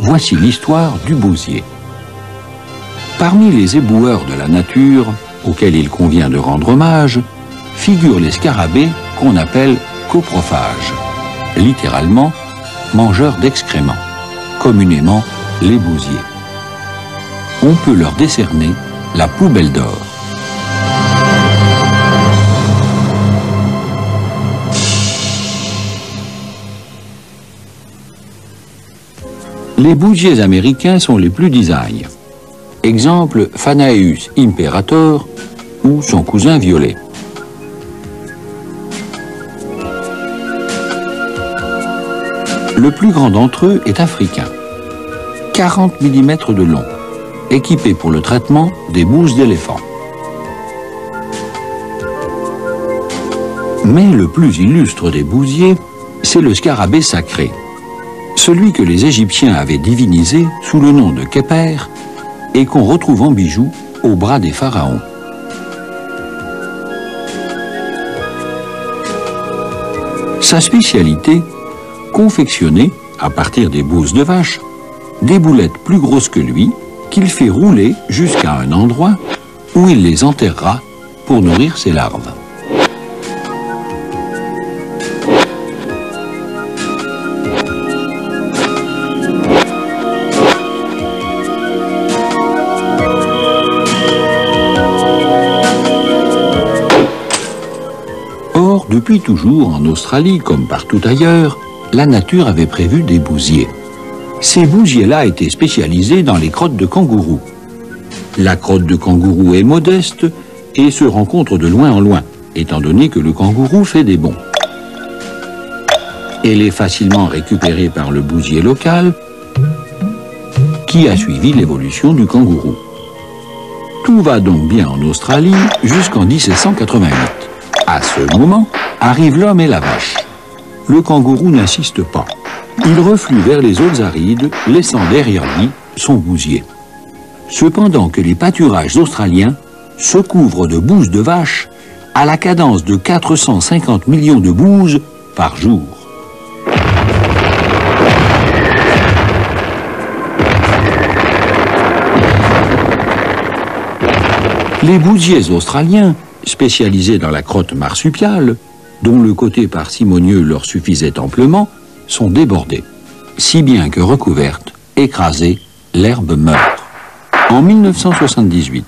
voici l'histoire du bousier. Parmi les éboueurs de la nature, auxquels il convient de rendre hommage, figurent les scarabées qu'on appelle coprophages, littéralement mangeurs d'excréments, communément les bousiers. On peut leur décerner la poubelle d'or. Les bousiers américains sont les plus design. Exemple Phanaeus imperator ou son cousin violet. Le plus grand d'entre eux est africain, 40 mm de long, équipé pour le traitement des bouses d'éléphant. Mais le plus illustre des bousiers, c'est le scarabée sacré, celui que les Égyptiens avaient divinisé sous le nom de Khépère et qu'on retrouve en bijoux au bras des pharaons. Sa spécialité, confectionner, à partir des bouses de vache, des boulettes plus grosses que lui, qu'il fait rouler jusqu'à un endroit où il les enterrera pour nourrir ses larves. Or, depuis toujours, en Australie comme partout ailleurs, la nature avait prévu des bousiers. Ces bousiers-là étaient spécialisés dans les crottes de kangourou. La crotte de kangourou est modeste et se rencontre de loin en loin, étant donné que le kangourou fait des bonds. Elle est facilement récupérée par le bousier local qui a suivi l'évolution du kangourou. Tout va donc bien en Australie jusqu'en 1788. À ce moment, arrivent l'homme et la vache. Le kangourou n'insiste pas. Il reflue vers les zones arides, laissant derrière lui son bousier. Cependant que les pâturages australiens se couvrent de bouses de vache à la cadence de 450 millions de bouses par jour. Les bousiers australiens, spécialisés dans la crotte marsupiale, dont le côté parcimonieux leur suffisait amplement, sont débordés, si bien que recouverte, écrasée, l'herbe meurt. En 1978,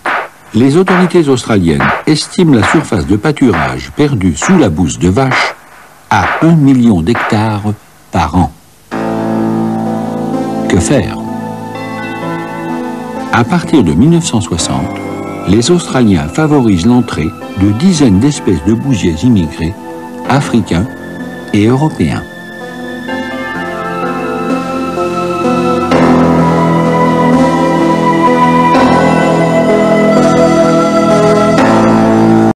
les autorités australiennes estiment la surface de pâturage perdue sous la bouse de vache à 1 million d'hectares par an. Que faire? À partir de 1960, les Australiens favorisent l'entrée de dizaines d'espèces de bousiers immigrés, africains et européens.